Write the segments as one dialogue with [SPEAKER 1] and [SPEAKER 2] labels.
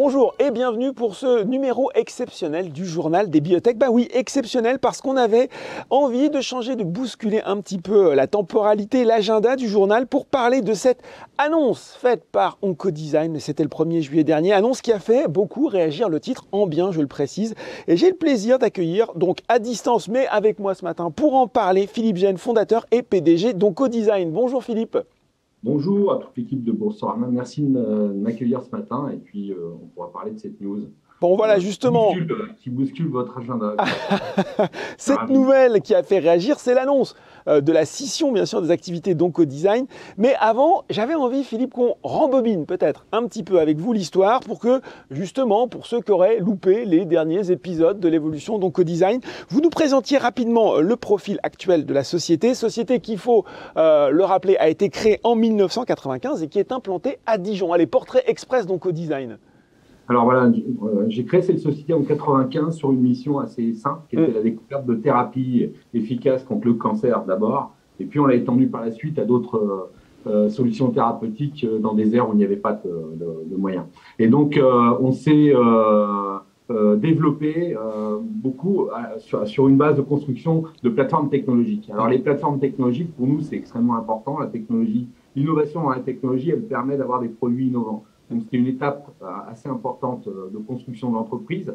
[SPEAKER 1] Bonjour et bienvenue pour ce numéro exceptionnel du journal des biotech. Bah oui, exceptionnel parce qu'on avait envie de changer, de bousculer un petit peu la temporalité, l'agenda du journal pour parler de cette annonce faite par Oncodesign. C'était le 1er juillet dernier, annonce qui a fait beaucoup réagir, le titre en bien, je le précise. Et j'ai le plaisir d'accueillir donc à distance, mais avec moi ce matin pour en parler, Philippe Gène, fondateur et PDG d'Oncodesign. Bonjour Philippe.
[SPEAKER 2] Bonjour à toute l'équipe de Boursorama. Merci de m'accueillir ce matin et puis on pourra parler de cette news
[SPEAKER 1] Bon voilà, justement,
[SPEAKER 2] qui bouscule votre agenda.
[SPEAKER 1] cette nouvelle qui a fait réagir, c'est l'annonce de la scission, bien sûr, des activités d'Oncodesign. Mais avant, j'avais envie, Philippe, qu'on rembobine peut-être un petit peu avec vous l'histoire pour que, justement, pour ceux qui auraient loupé les derniers épisodes de l'évolution d'Oncodesign, vous nous présentiez rapidement le profil actuel de la société. Société qui, il faut le rappeler, a été créée en 1995 et qui est implantée à Dijon. Allez, portrait express d'Oncodesign.
[SPEAKER 2] Alors voilà, j'ai créé cette société en 95 sur une mission assez simple, qui était la découverte de thérapies efficaces contre le cancer d'abord, et puis on l'a étendue par la suite à d'autres solutions thérapeutiques dans des aires où il n'y avait pas de moyens. Et donc on s'est développé beaucoup sur une base de construction de plateformes technologiques. Alors les plateformes technologiques, pour nous, c'est extrêmement important. La technologie, l'innovation dans la technologie, elle permet d'avoir des produits innovants. Donc, c'était une étape assez importante de construction de l'entreprise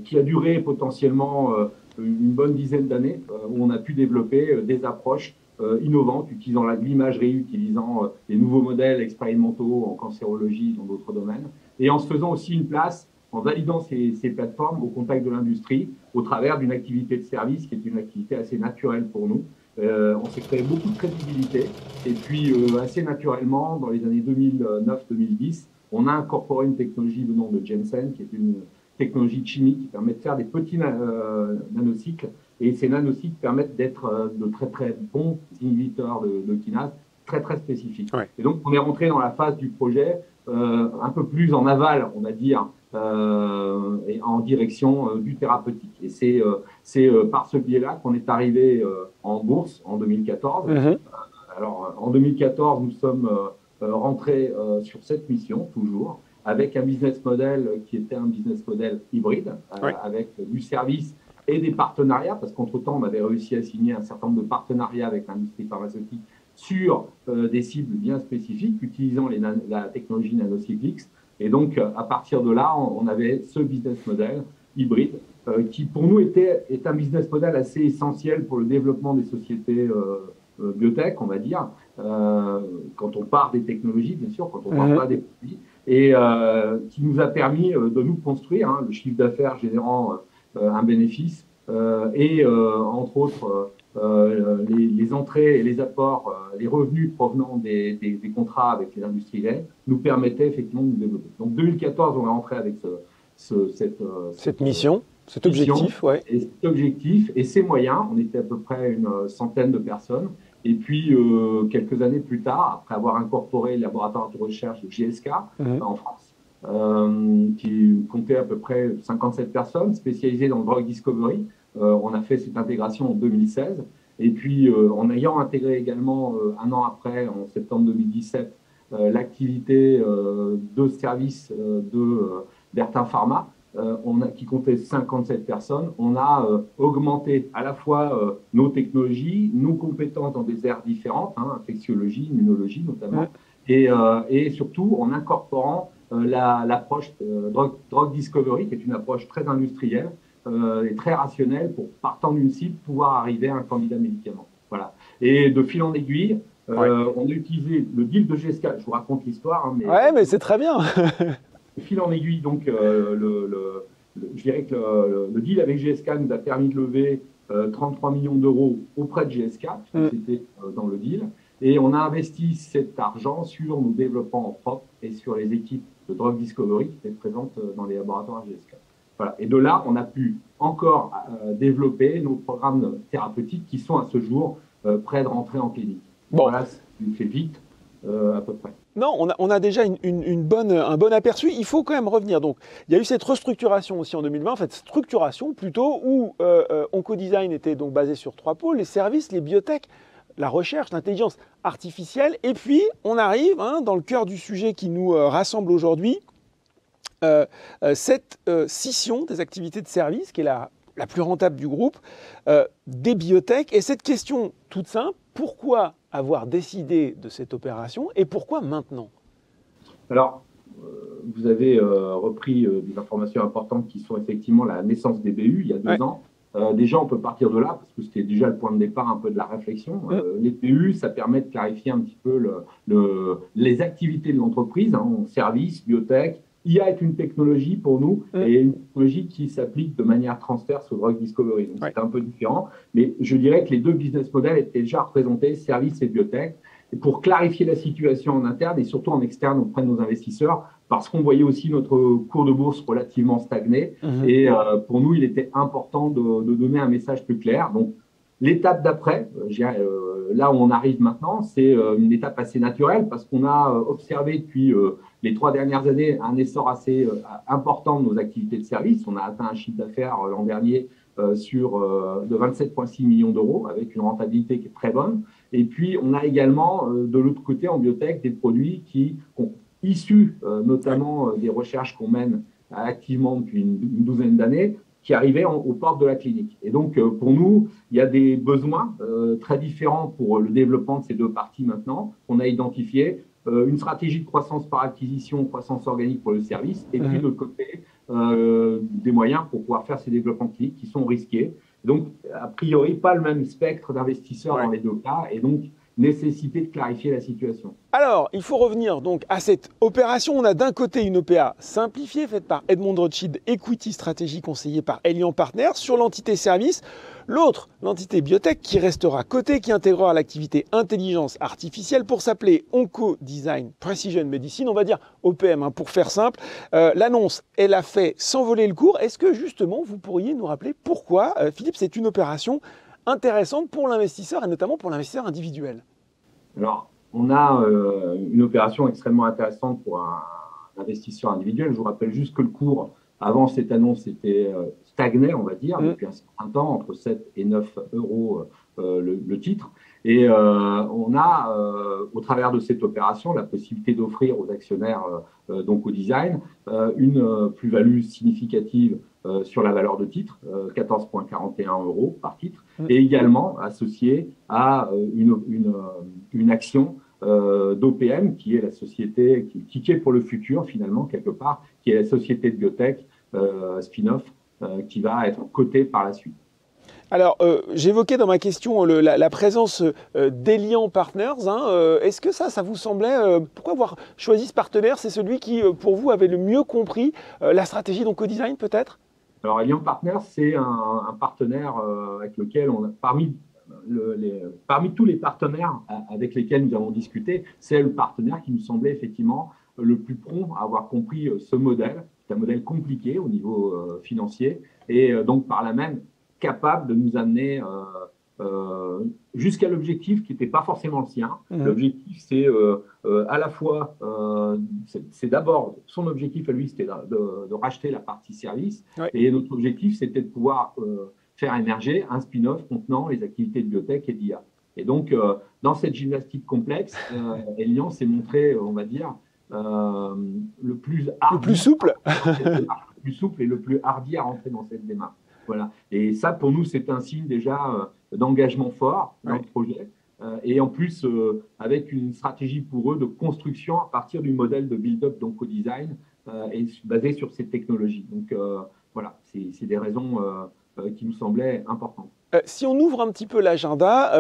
[SPEAKER 2] qui a duré potentiellement une bonne dizaine d'années où on a pu développer des approches innovantes, utilisant l'imagerie, utilisant les nouveaux modèles expérimentaux en cancérologie, dans d'autres domaines, et en se faisant aussi une place, en validant ces plateformes au contact de l'industrie, au travers d'une activité de service qui est une activité assez naturelle pour nous. On s'est créé beaucoup de crédibilité et puis assez naturellement, dans les années 2009-2010, on a incorporé une technologie venant de Jensen, qui est une technologie chimique qui permet de faire des petits nanocycles, et ces nanocycles permettent d'être de très très bons inhibiteurs de kinase, très très spécifiques. Ouais. Et donc on est rentré dans la phase du projet un peu plus en aval, on va dire, et en direction du thérapeutique. Et c'est par ce biais-là qu'on est arrivé en bourse en 2014. Alors, en 2014, nous sommes rentrés sur cette mission, toujours, avec un business model qui était un business model hybride, avec du service et des partenariats, parce qu'entre-temps, on avait réussi à signer un certain nombre de partenariats avec l'industrie pharmaceutique sur des cibles bien spécifiques, utilisant la technologie nanocyclix. Et donc, à partir de là, on avait ce business model hybride qui, pour nous, est un business model assez essentiel pour le développement des sociétés biotech, on va dire, quand on part des technologies, bien sûr, quand on part pas des produits, et qui nous a permis de nous construire, le chiffre d'affaires générant un bénéfice, et entre autres, les entrées et les apports, les revenus provenant des contrats avec les industriels nous permettaient effectivement de nous développer. Donc 2014, on est rentré avec cette mission, cet objectif, et cet objectif et ses moyens. On était à peu près une centaine de personnes. Et puis, quelques années plus tard, après avoir incorporé le laboratoire de recherche de GSK en France, qui comptait à peu près 57 personnes spécialisées dans le drug discovery, on a fait cette intégration en 2016. Et puis, en ayant intégré également, un an après, en septembre 2017, l'activité de service d'Ertin Pharma, qui comptait 57 personnes, on a augmenté à la fois nos technologies, nos compétences dans des aires différentes, infectiologie, immunologie notamment, et surtout en incorporant l'approche drug discovery, qui est une approche très industrielle et très rationnelle pour, partant d'une cible, pouvoir arriver à un candidat médicament. Voilà. Et de fil en aiguille, on a utilisé le deal de GSK. Je vous raconte l'histoire.
[SPEAKER 1] Mais c'est très bien.
[SPEAKER 2] De fil en aiguille, donc, je dirais que le deal avec GSK nous a permis de lever 33 millions d'euros auprès de GSK, puisque c'était dans le deal. Et on a investi cet argent sur nos développements en propre et sur les équipes de drug discovery qui étaient présentes dans les laboratoires GSK. Voilà. Et de là, on a pu encore développer nos programmes thérapeutiques qui sont à ce jour prêts de rentrer en clinique. Bon. Voilà, c'est fait vite, à peu près.
[SPEAKER 1] Non, on a déjà un bon aperçu. Il faut quand même revenir. Donc, il y a eu cette restructuration aussi en 2020, en fait, structuration plutôt, où Oncodesign était donc basé sur 3 pôles, les services, les biotech. la recherche, l'intelligence artificielle. Et puis, on arrive dans le cœur du sujet qui nous rassemble aujourd'hui, cette scission des activités de service, qui est la plus rentable du groupe, des biotech. Et cette question toute simple, pourquoi avoir décidé de cette opération et pourquoi maintenant?
[SPEAKER 2] Alors, vous avez repris des informations importantes qui sont effectivement la naissance des BU il y a 2 ans. Déjà, on peut partir de là parce que c'était déjà le point de départ un peu de la réflexion. Les BU, ça permet de clarifier un petit peu les activités de l'entreprise, services, biotech. IA est une technologie pour nous et une technologie qui s'applique de manière transverse au drug discovery. Donc, c'est un peu différent, mais je dirais que les deux business models étaient déjà représentés, services et biotech, et pour clarifier la situation en interne et surtout en externe auprès de nos investisseurs, parce qu'on voyait aussi notre cours de bourse relativement stagner. Et pour nous, il était important de donner un message plus clair. Donc, l'étape d'après, là où on arrive maintenant, c'est une étape assez naturelle parce qu'on a observé depuis les 3 dernières années un essor assez important de nos activités de service. On a atteint un chiffre d'affaires l'an dernier de 27,6 millions d'euros avec une rentabilité qui est très bonne. Et puis, on a également de l'autre côté en biotech des produits qui sont issus notamment des recherches qu'on mène activement depuis une douzaine d'années, qui arrivaient aux portes de la clinique. Et donc, pour nous, il y a des besoins très différents pour le développement de ces deux parties maintenant. On a identifié une stratégie de croissance par acquisition, croissance organique pour le service, et puis de l'autre côté, des moyens pour pouvoir faire ces développements cliniques qui sont risqués. Donc, a priori, pas le même spectre d'investisseurs dans les deux cas, et donc nécessité de clarifier la situation.
[SPEAKER 1] Alors, il faut revenir donc à cette opération. On a d'un côté une OPA simplifiée faite par Edmond Rothschild Equity Stratégie conseillée par Elian Partners sur l'entité service. L'autre, l'entité biotech qui restera cotée, qui intégrera l'activité intelligence artificielle pour s'appeler Onco Design Precision Medicine. On va dire OPM pour faire simple. L'annonce, elle a fait s'envoler le cours. Est-ce que justement, vous pourriez nous rappeler pourquoi, Philippe, c'est une opération intéressante pour l'investisseur et notamment pour l'investisseur individuel?
[SPEAKER 2] Alors, on a une opération extrêmement intéressante pour un investisseur individuel. Je vous rappelle juste que le cours, avant cette annonce, était stagné, on va dire, depuis un certain temps, entre 7 et 9 euros le titre. Et on a, au travers de cette opération, la possibilité d'offrir aux actionnaires d'Onco Design une plus-value significative sur la valeur de titre, 14,41 euros par titre, et également associé à une action d'OPM, qui est la société, qui est le ticket pour le futur, finalement, quelque part, qui est la société de biotech spin-off, qui va être cotée par la suite.
[SPEAKER 1] Alors, j'évoquais dans ma question la présence d'Elian Partners. Est-ce que ça vous semblait... pourquoi avoir choisi ce partenaire? C'est celui qui, pour vous, avait le mieux compris la stratégie d'Onco Design, peut-être?
[SPEAKER 2] Alors, Elian Partners, c'est un partenaire avec lequel on a, parmi tous les partenaires avec lesquels nous avons discuté, c'est le partenaire qui nous semblait effectivement le plus prompt à avoir compris ce modèle. C'est un modèle compliqué au niveau financier et donc par là même capable de nous amener jusqu'à l'objectif qui n'était pas forcément le sien. L'objectif, c'est à la fois, c'est d'abord, son objectif à lui, c'était de racheter la partie service. Et notre objectif, c'était de pouvoir faire émerger un spin-off contenant les activités de biotech et d'IA. Et donc, dans cette gymnastique complexe, Elian s'est montré, on va dire, le plus hardi,
[SPEAKER 1] le plus souple.
[SPEAKER 2] Le plus souple et le plus hardi à rentrer dans cette démarche. Voilà. Et ça, pour nous, c'est un signe déjà d'engagement fort dans le projet. Et en plus, avec une stratégie pour eux de construction à partir du modèle de build-up d'Onco Design et basé sur ces technologies. Donc, voilà, c'est des raisons qui nous semblaient importantes.
[SPEAKER 1] Si on ouvre un petit peu l'agenda,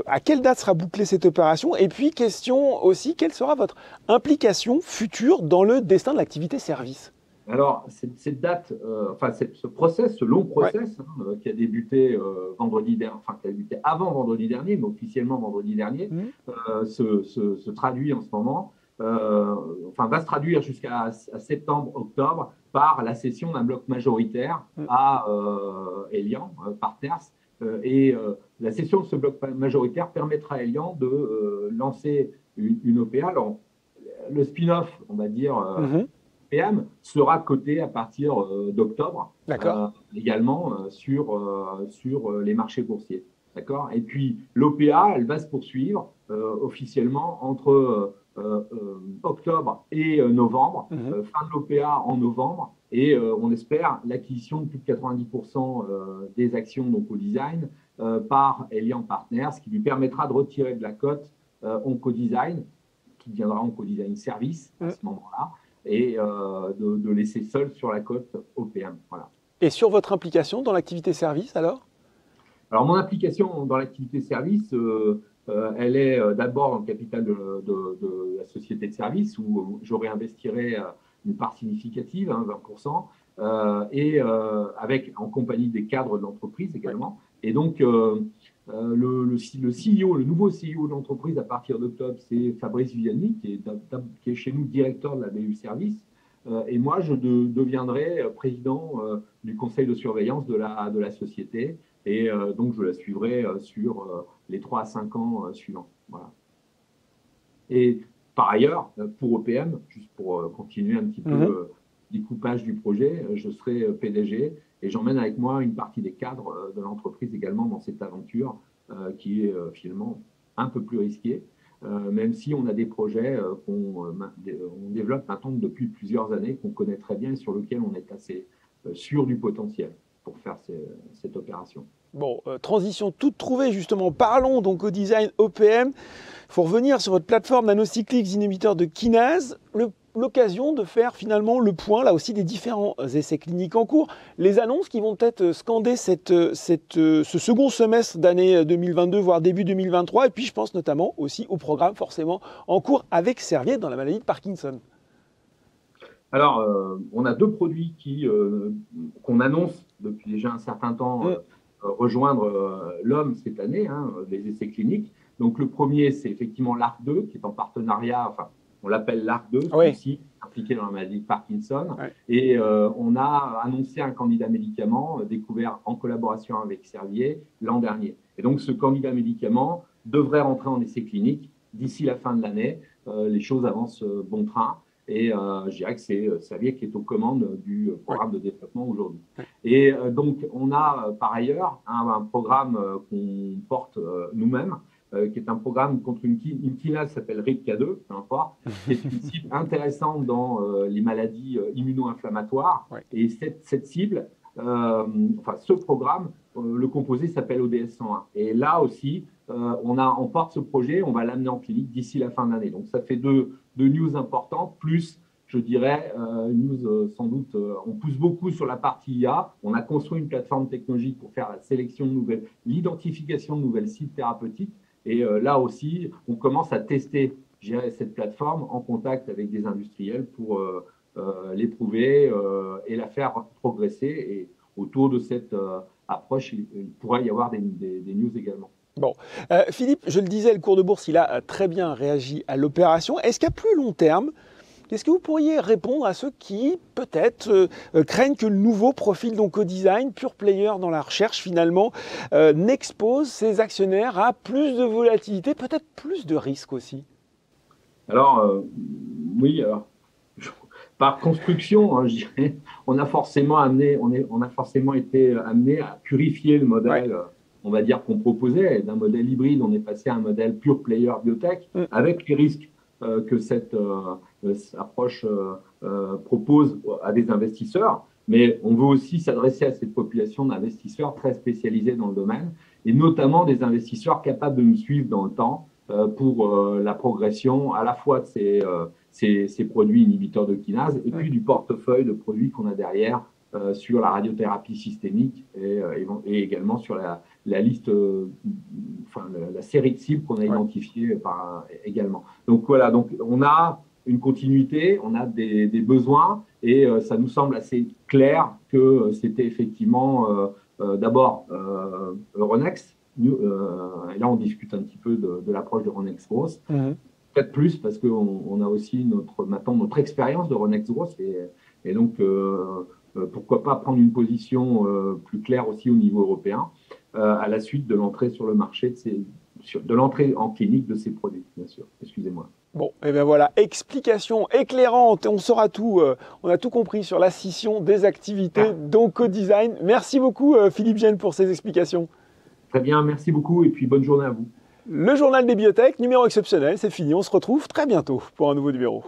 [SPEAKER 1] à quelle date sera bouclée cette opération? Et puis, question aussi, quelle sera votre implication future dans le destin de l'activité service?
[SPEAKER 2] Alors, cette date, ce long process qui a débuté vendredi dernier, enfin qui a débuté avant vendredi dernier, mais officiellement vendredi dernier, se traduit en ce moment, va se traduire jusqu'à septembre-octobre par la cession d'un bloc majoritaire à Elian Partners. Et la cession de ce bloc majoritaire permettra à Elian de lancer une OPA. Alors, le spin-off, on va dire, PM sera coté à partir d'octobre, également sur les marchés boursiers. D'accord. Et puis l'OPA, elle va se poursuivre officiellement entre octobre et novembre, fin de l'OPA en novembre, et on espère l'acquisition de plus de 90% des actions donc, au design par Elian Partners, ce qui lui permettra de retirer de la cote Oncodesign, qui deviendra Oncodesign Service à ce moment-là, et de laisser seul sur la cote OPM. Voilà.
[SPEAKER 1] Et sur votre implication dans l'activité service alors?
[SPEAKER 2] Alors, mon implication dans l'activité service, elle est d'abord dans le capital de la société de service où je réinvestirai une part significative, 20%, et en compagnie des cadres de l'entreprise également. Et donc, le CEO, le nouveau CEO de l'entreprise à partir d'octobre, c'est Fabrice Vianney, qui est chez nous directeur de la BU Service. Et moi, je deviendrai président du conseil de surveillance de la société. Et donc, je la suivrai sur les 3 à 5 ans suivants. Voilà. Et par ailleurs, pour OPM, juste pour continuer un petit peu le découpage du projet, je serai PDG et j'emmène avec moi une partie des cadres de l'entreprise également dans cette aventure qui est finalement un peu plus risquée, même si on a des projets qu'on développe maintenant depuis plusieurs années, qu'on connaît très bien et sur lesquels on est assez sûr du potentiel pour faire cette opération.
[SPEAKER 1] Bon, transition toute trouvée justement. Parlons donc au design OPM. Il faut revenir sur votre plateforme nanocycliques inhibiteurs de kinase. L'occasion de faire finalement le point là aussi des différents essais cliniques en cours. Les annonces qui vont peut-être scander ce second semestre d'année 2022, voire début 2023. Et puis je pense notamment aussi au programme forcément en cours avec Servier dans la maladie de Parkinson.
[SPEAKER 2] Alors, on a 2 produits qu'on annonce depuis déjà un certain temps rejoindre l'homme cette année, les essais cliniques. Donc, le premier, c'est effectivement l'ARC2, qui est en partenariat, enfin, on l'appelle l'ARC2, c'est aussi impliqué dans la maladie de Parkinson. Et on a annoncé un candidat médicament découvert en collaboration avec Servier l'an dernier. Et donc, ce candidat médicament devrait rentrer en essais cliniques d'ici la fin de l'année. Les choses avancent bon train. Et je dirais que c'est Servier qui est aux commandes du programme de développement aujourd'hui. Et donc, on a par ailleurs un programme qu'on porte nous-mêmes, qui est un programme contre une kinase qui s'appelle RIPK2, peu importe, qui est une cible intéressante dans les maladies immuno-inflammatoires. Et cette cible, ce programme, le composé s'appelle ODS-101. Et là aussi, on porte ce projet, on va l'amener en clinique d'ici la fin de l'année. Donc, ça fait deux news importantes, plus, je dirais, une news sans doute, on pousse beaucoup sur la partie IA. On a construit une plateforme technologique pour faire la sélection de l'identification de nouvelles cibles thérapeutiques. Et là aussi, on commence à tester, je dirais, cette plateforme en contact avec des industriels pour l'éprouver et la faire progresser. Et autour de cette approche, il pourrait y avoir des news également.
[SPEAKER 1] Bon, Philippe, je le disais, le cours de bourse, il a très bien réagi à l'opération. Est-ce qu'à plus long terme, est-ce que vous pourriez répondre à ceux qui, peut-être, craignent que le nouveau profil d'Oncodesign, pure player dans la recherche, finalement, n'expose ses actionnaires à plus de volatilité, peut-être plus de risques aussi?
[SPEAKER 2] Alors, oui, alors, par construction, je dirais, on a forcément été amené à purifier le modèle. On va dire qu'on proposait, d'un modèle hybride, on est passé à un modèle pure player biotech, avec les risques que cette approche propose à des investisseurs. Mais on veut aussi s'adresser à cette population d'investisseurs très spécialisés dans le domaine, et notamment des investisseurs capables de nous suivre dans le temps pour la progression à la fois de ces produits inhibiteurs de kinase et puis du portefeuille de produits qu'on a derrière sur la radiothérapie systémique et également sur la liste, la série de cibles qu'on a identifiées également. Donc voilà, donc on a une continuité, on a des besoins et ça nous semble assez clair que c'était effectivement d'abord Euronext. Et là, on discute un petit peu de l'approche de Euronext Growth. Peut-être plus parce qu'on a aussi maintenant notre expérience de Euronext Growth et donc pourquoi pas prendre une position plus claire aussi au niveau européen à la suite de l'entrée sur le marché de l'entrée en clinique de ces produits, bien sûr. Excusez-moi.
[SPEAKER 1] Bon, et bien voilà, explication éclairante, on saura tout, on a tout compris sur la scission des activités d'Oncodesign. Merci beaucoup Philippe Gène pour ces explications.
[SPEAKER 2] Très bien, merci beaucoup et puis bonne journée à vous.
[SPEAKER 1] Le journal des biotech, numéro exceptionnel, c'est fini. On se retrouve très bientôt pour un nouveau numéro.